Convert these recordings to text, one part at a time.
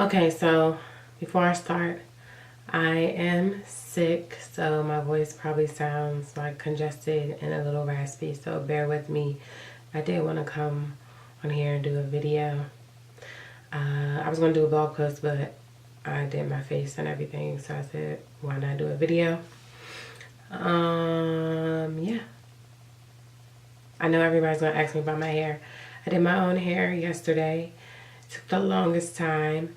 Okay, so before I start, I am sick, so my voice probably sounds like congested and a little raspy, so bear with me. I did want to come on here and do a video. I was going to do a blog post, but I did my face and everything, so I said, why not do a video? Yeah. I know everybody's going to ask me about my hair. I did my own hair yesterday. It took the longest time.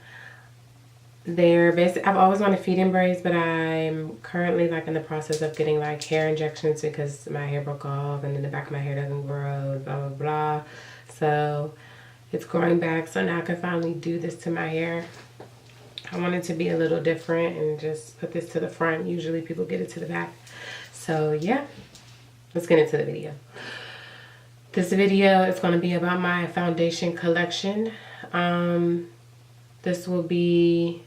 They're basically, I've always wanted feed-in braids, but I'm currently like in the process of getting like hair injections because my hair broke off and then the back of my hair doesn't grow, blah, blah, blah. So it's growing back, so now I can finally do this to my hair. I want it to be a little different and just put this to the front. Usually people get it to the back. So yeah, let's get into the video. This video is going to be about my foundation collection. This will be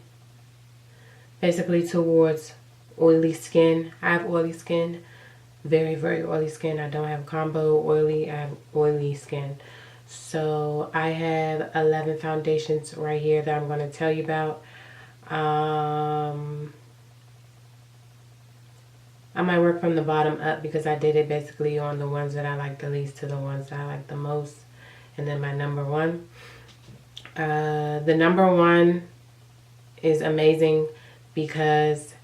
basically towards oily skin. I have oily skin, very, very oily skin. I don't have combo oily, I have oily skin. So I have 11 foundations right here that I'm going to tell you about. I might work from the bottom up because I did it basically on the ones that I like the least to the ones that I like the most. And then my number one. The number one is amazing because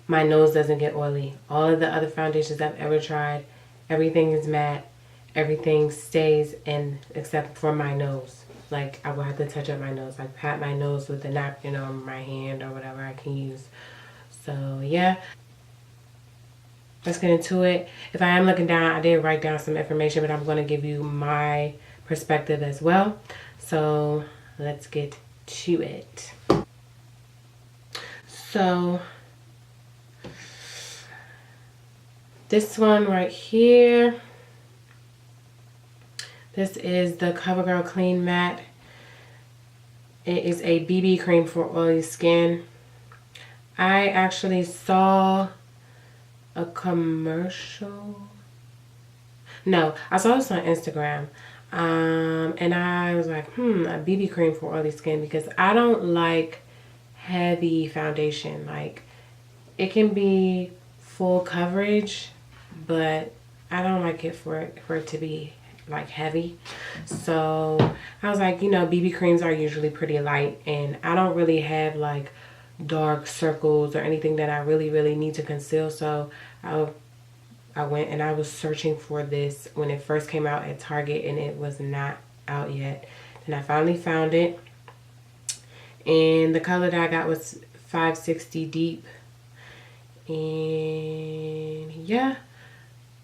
my nose doesn't get oily. All of the other foundations I've ever tried, everything is matte. Everything stays in except for my nose. Like I will have to touch up my nose. Like pat my nose with a napkin or my hand or whatever I can use. So yeah. Let's get into it. If I am looking down, I did write down some information, but I'm going to give you my perspective as well. So let's get to it. So this one right here, this is the CoverGirl Clean Matte. It is a BB cream for oily skin. I actually saw a commercial. No, I saw this on Instagram. And I was like, a BB cream for oily skin because I don't like heavy foundation. Like it can be full coverage, but I don't like it for it to be like heavy. So I was like, you know, BB creams are usually pretty light and I don't really have like dark circles or anything that I really need to conceal. So I went and I was searching for this when it first came out at Target and it was not out yet. And I finally found it. And the color that I got was 560 Deep. And yeah,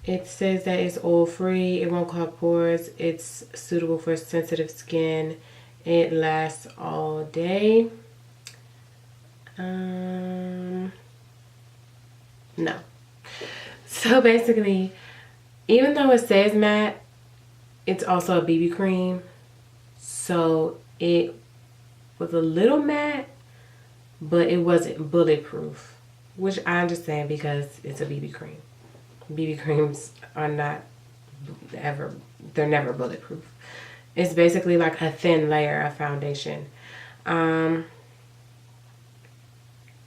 it says that it's oil free, it won't clog pores, it's suitable for sensitive skin, it lasts all day. No. So basically, even though it says matte, it's also a BB cream. So it was a little matte, but it wasn't bulletproof, which I understand because it's a BB cream. BB creams are not ever, they're never bulletproof. It's basically like a thin layer of foundation.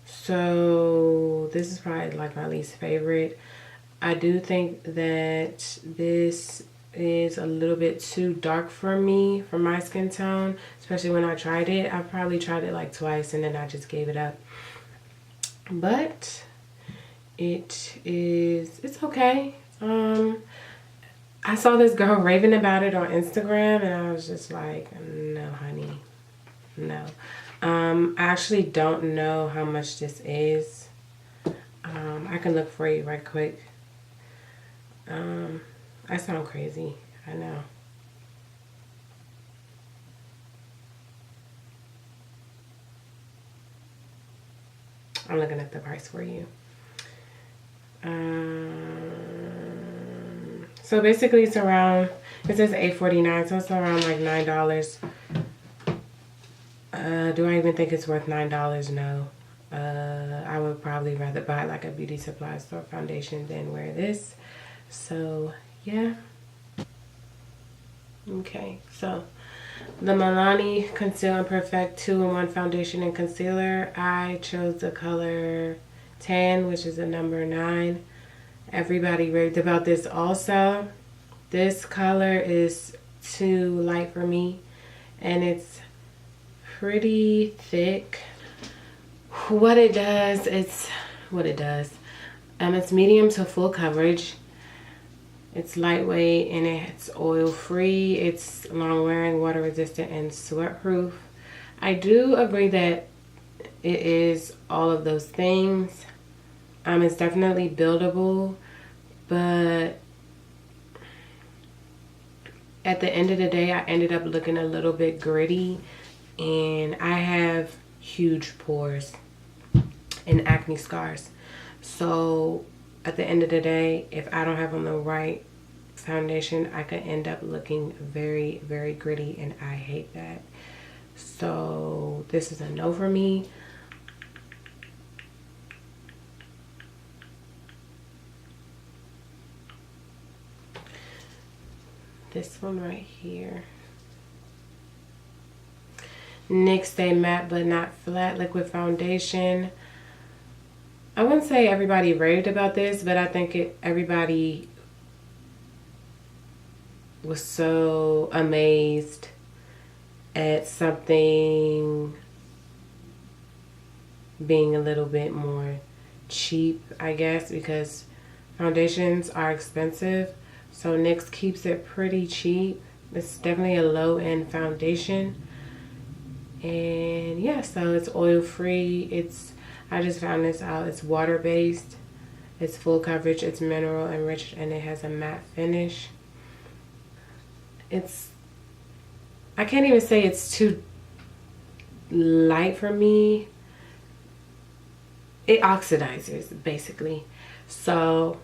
So this is probably like my least favorite. I do think that this is a little bit too dark for me, for my skin tone, especially when I tried it. I probably tried it like twice and then I just gave it up. But it's okay. I saw this girl raving about it on Instagram and I was just like, no honey, no. I actually don't know how much this is. I can look for you right quick. I sound crazy, I know. I'm looking at the price for you. So basically it's around, it says $8.49, so it's around like $9. Do I even think it's worth $9? No. I would probably rather buy like a beauty supply store foundation than wear this. So yeah. Okay, so The Milani Conceal and Perfect 2-in-1 Foundation and Concealer. I chose the color Tan, which is a number 9. Everybody raved about this also. This color is too light for me, and it's pretty thick. What it does, it's medium to full coverage. It's lightweight and it's oil free. It's long wearing, water resistant, and sweat proof. I do agree that it is all of those things. It's definitely buildable, but at the end of the day, I ended up looking a little bit gritty, and I have huge pores and acne scars. So at the end of the day, if I don't have on the right foundation, I could end up looking very, very gritty, and I hate that. So this is a no for me. This one right here. NYX Stay Matte But Not Flat Liquid Foundation. I wouldn't say everybody raved about this, but I think everybody was so amazed at something being a little bit more cheap, I guess, because foundations are expensive. So NYX keeps it pretty cheap. It's definitely a low-end foundation. And yeah, so it's oil free. I just found this out. It's water based. It's full coverage. It's mineral enriched, and it has a matte finish. I can't even say it's too light for me. It oxidizes basically. So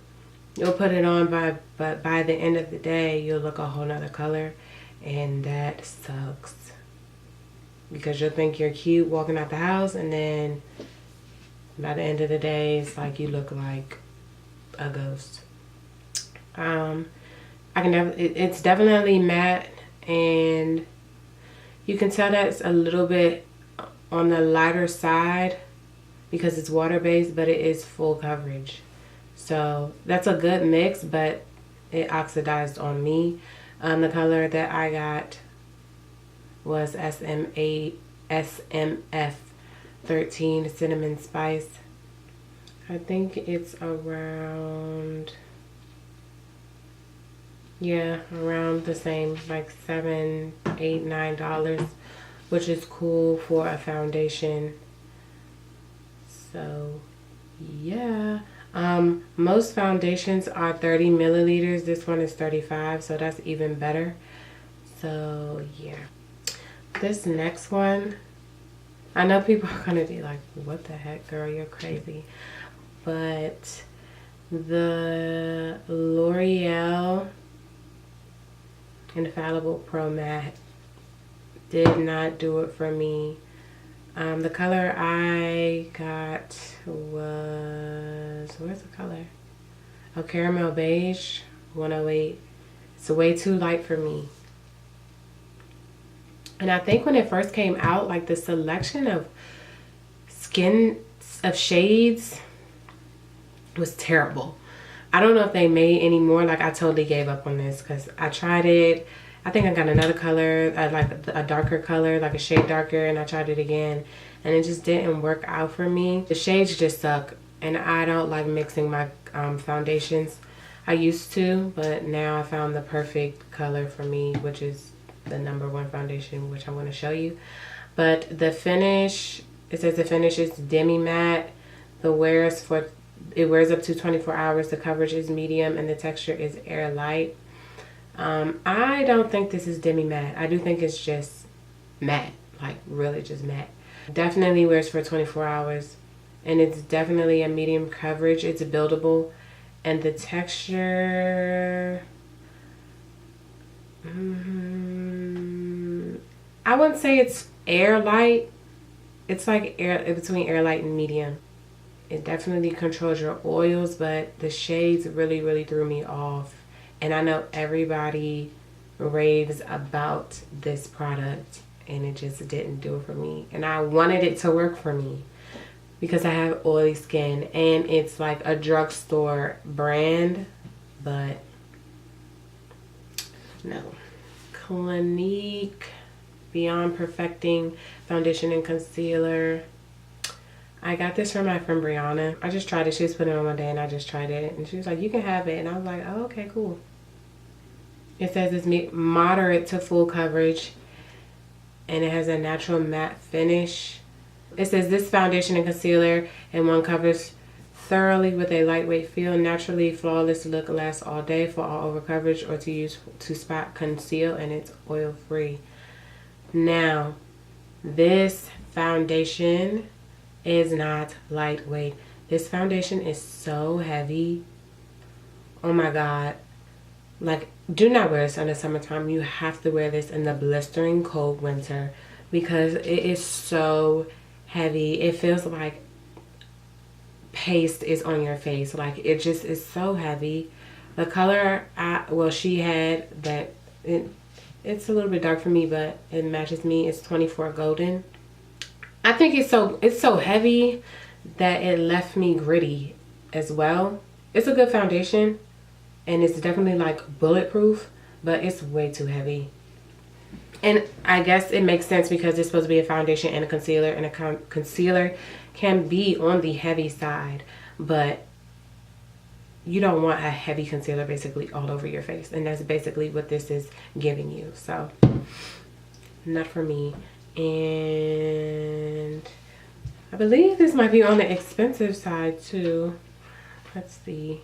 you'll put it on, but by the end of the day, you'll look a whole nother color, and that sucks. Because you'll think you're cute walking out the house, and then by the end of the day, it's like you look like a ghost. It's definitely matte, and you can tell that it's a little bit on the lighter side because it's water-based, but it is full coverage. So that's a good mix, but it oxidized on me. The color that I got was SMF 13 Cinnamon Spice. I think it's around, yeah, around the same, like $7, $8, $9, which is cool for a foundation. So yeah, most foundations are 30 milliliters. This one is 35, so that's even better. So yeah, this next one, I know people are gonna be like, what the heck, girl, you're crazy. But the L'Oreal Infallible Pro Matte did not do it for me. The color I got was, where's the color? Oh, Caramel Beige 108. It's way too light for me. And I think when it first came out, like the selection of shades was terrible. I don't know if they made any more. Like, I totally gave up on this because I tried it. I think I got another color, like a darker color, like a shade darker, and I tried it again, and it just didn't work out for me. The shades just suck, and I don't like mixing my foundations. I used to, but now I found the perfect color for me, which is the #1 foundation, which I want to show you. But the finish, it says the finish is demi matte. It wears up to 24 hours. The coverage is medium, and the texture is air light. I don't think this is demi matte. I do think it's just matte, like really just matte. Definitely wears for 24 hours, and it's definitely a medium coverage. It's buildable, and the texture, I wouldn't say it's air light. It's like between air light and medium. It definitely controls your oils, but the shades really, really threw me off. And I know everybody raves about this product, and it just didn't do it for me. And I wanted it to work for me because I have oily skin, and it's like a drugstore brand, but no. Clinique Beyond Perfecting Foundation and Concealer. I got this from my friend Brianna. I just tried it. She was putting it on one day and I just tried it. And she was like, you can have it. And I was like, oh, okay, cool. It says it's moderate to full coverage. And it has a natural matte finish. It says this foundation and concealer in one covers thoroughly with a lightweight feel. Naturally flawless look lasts all day for all over coverage or to use to spot conceal, and it's oil free. Now, this foundation is not lightweight. This foundation is so heavy. Oh my god. Like, do not wear this in the summertime. You have to wear this in the blistering cold winter because it is so heavy. It feels like paste is on your face. Like, it just is so heavy. The color she had that it's a little bit dark for me, but it matches me. It's 24 Golden. I think it's so heavy that it left me gritty as well. It's a good foundation and it's definitely like bulletproof, but it's way too heavy. And I guess it makes sense because it's supposed to be a foundation and a concealer, and a concealer can be on the heavy side, but you don't want a heavy concealer basically all over your face, and that's basically what this is giving you. So not for me. And I believe this might be on the expensive side too. Let's see.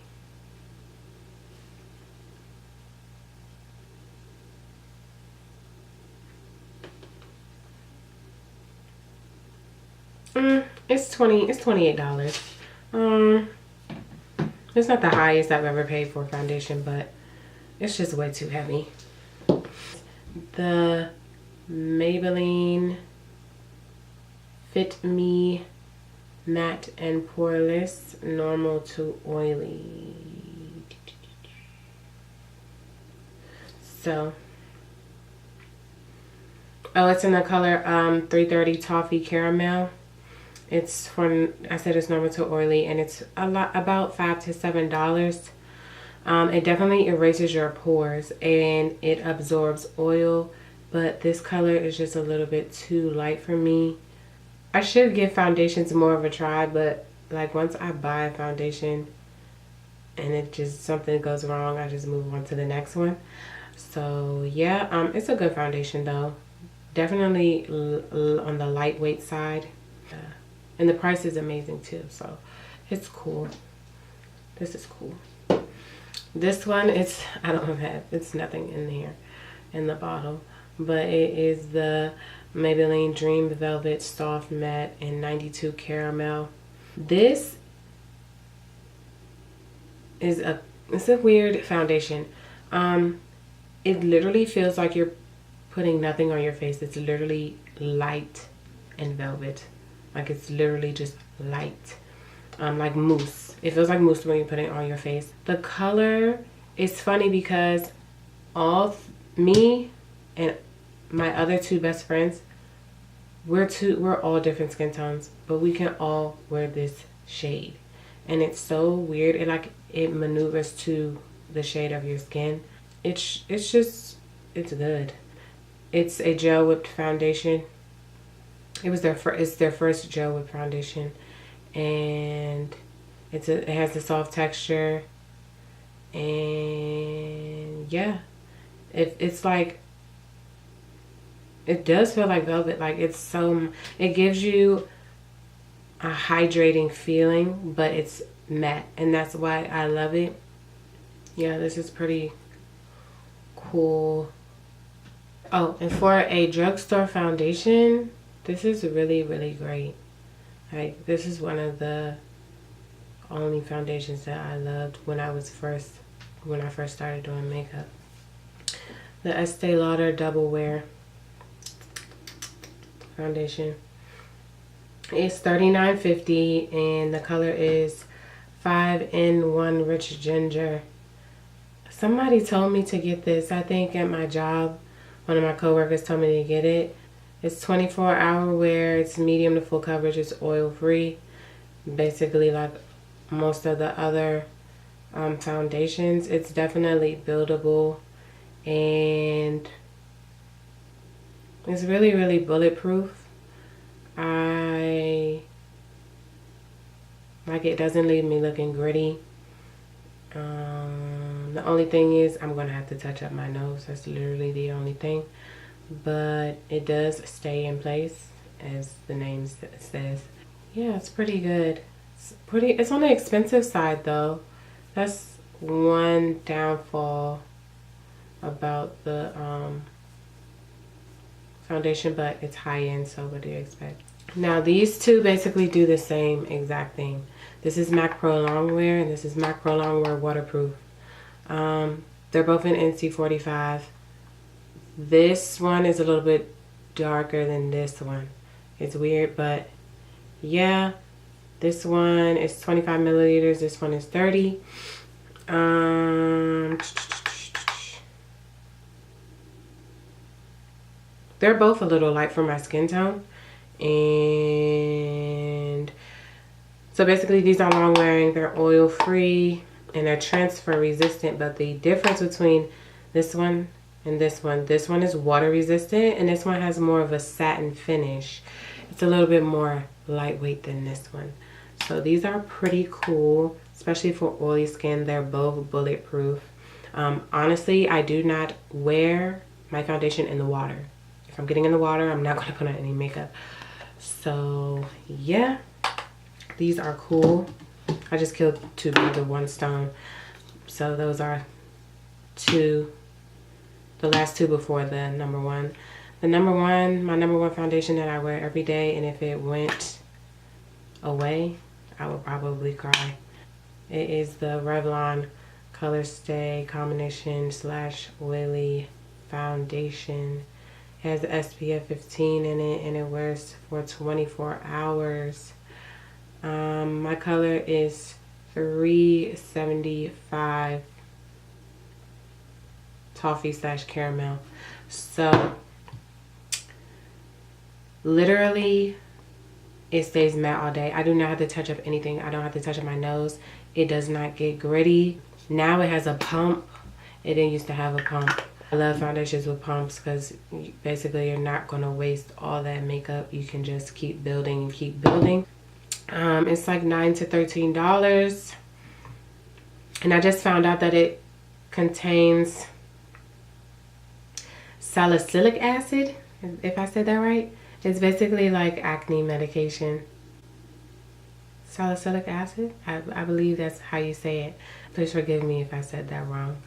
It's $28. It's not the highest I've ever paid for a foundation, but it's just way too heavy. The Maybelline Fit Me Matte and Poreless Normal to Oily. So, oh, it's in the color 330 Toffee Caramel. It's from, I said it's normal to oily, and it's about $5 to $7. It definitely erases your pores and it absorbs oil, but this color is just a little bit too light for me. I should give foundations more of a try, but like once I buy a foundation and it just something goes wrong, I just move on to the next one. So yeah, it's a good foundation though. Definitely on the lightweight side. And the price is amazing too, so it's cool. This is cool. This one, it's nothing in here in the bottle, but it is the Maybelline Dream Velvet Soft Matte in 92 Caramel. This is it's a weird foundation. It literally feels like you're putting nothing on your face. It's literally light and velvet. Like, it's literally just light, like mousse. It feels like mousse when you put it on your face. The color is funny because me and my other two best friends, we're all different skin tones, but we can all wear this shade, and it's so weird. It maneuvers to the shade of your skin. It's good. It's a gel whipped foundation. It's their first gel whip foundation, and it has a soft texture, and yeah, it's like, it does feel like velvet. Like, it gives you a hydrating feeling, but it's matte, and that's why I love it. Yeah, this is pretty cool. Oh, and for a drugstore foundation, this is really, really great. Like, this is one of the only foundations that I loved when I first started doing makeup. The Estee Lauder Double Wear foundation. It's $39.50 and the color is 5-in-1 Rich Ginger. Somebody told me to get this. I think at my job, one of my coworkers told me to get it. It's 24-hour wear. It's medium to full coverage. It's oil free. Basically like most of the other foundations. It's definitely buildable, and it's really, really bulletproof. I like it. Doesn't leave me looking gritty. The only thing is I'm gonna have to touch up my nose. That's literally the only thing, but it does stay in place as the name says. Yeah, it's pretty good. It's on the expensive side though. That's one downfall about the foundation, but it's high end, so what do you expect? Now these two basically do the same exact thing. This is MAC Pro Longwear and this is MAC Pro Longwear Waterproof. They're both in NC45. This one is a little bit darker than this one. It's weird, but yeah, this one is 25 milliliters. This one is 30. They're both a little light for my skin tone. And so basically these are long wearing. They're oil free and they're transfer resistant. But the difference between this one and this one is water resistant and this one has more of a satin finish. It's a little bit more lightweight than this one. So these are pretty cool, especially for oily skin. They're both bulletproof. Honestly, I do not wear my foundation in the water. If I'm getting in the water, I'm not going to put on any makeup. So yeah, these are cool. I just killed two birds with one stone. So those are two, the last two before the number one. The number one, my number one foundation that I wear every day, and if it went away, I would probably cry. It is the Revlon Colorstay Combination / Oily Foundation. It has SPF 15 in it and it wears for 24 hours. My color is 375 toffee / caramel. So literally it stays matte all day. I do not have to touch up anything. I don't have to touch up my nose. It does not get gritty. Now it has a pump. It didn't used to have a pump. I love foundations with pumps because basically you're not going to waste all that makeup. You can just keep building and keep building. It's like $9 to $13. And I just found out that it contains salicylic acid, if I said that right. It's basically like acne medication. Salicylic acid? I believe that's how you say it. Please forgive me if I said that wrong.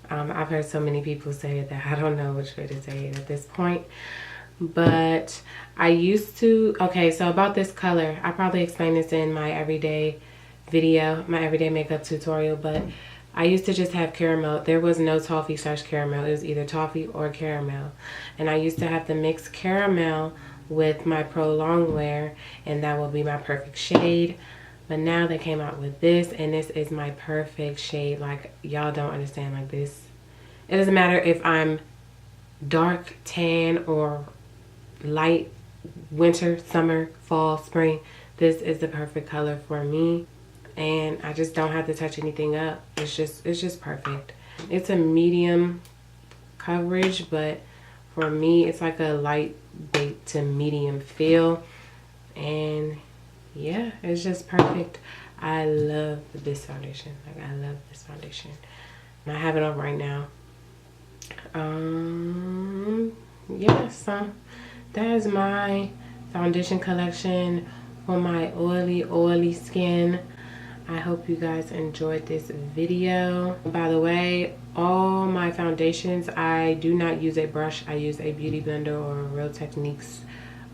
I've heard so many people say it that I don't know which way to say it at this point. But I used to, okay, so about this color, I probably explained this in my everyday video, my everyday makeup tutorial, but I used to just have caramel. There was no toffee / caramel. It was either toffee or caramel. And I used to have to mix caramel with my Pro Longwear, and that will be my perfect shade. But now they came out with this, and this is my perfect shade. Like, y'all don't understand, like this. It doesn't matter if I'm dark, tan, or light, winter, summer, fall, spring. This is the perfect color for me. And I just don't have to touch anything up. It's just perfect. It's a medium coverage, but for me, it's like a light bait to medium feel. And yeah, it's just perfect. I love this foundation. Like, I love this foundation. And I have it on right now. Yeah, so that is my foundation collection for my oily skin. I hope you guys enjoyed this video. By the way, all my foundations, I do not use a brush. I use a beauty blender or a Real Techniques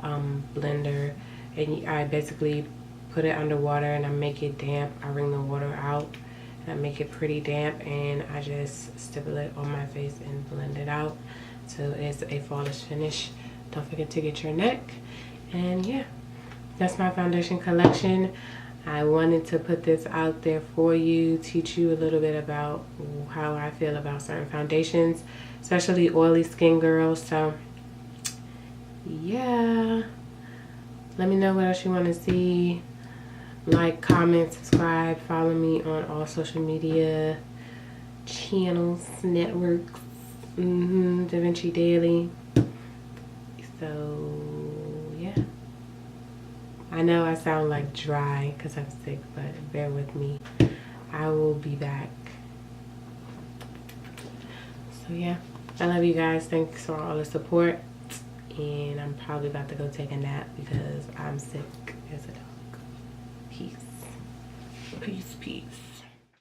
blender. And I basically put it under water and I make it damp. I wring the water out and I make it pretty damp, and I just stipple it on my face and blend it out so it's a flawless finish. Don't forget to get your neck. And yeah, that's my foundation collection. I wanted to put this out there for you, teach you a little bit about how I feel about certain foundations, especially oily skin girls. So yeah, let me know what else you want to see. Like, comment, subscribe, follow me on all social media channels, networks, Da Vinci Daily. So yeah, I know I sound like dry because I'm sick, but bear with me. I will be back. So yeah, I love you guys. Thanks for all the support. And I'm probably about to go take a nap because I'm sick as a dog. Peace. Peace, peace.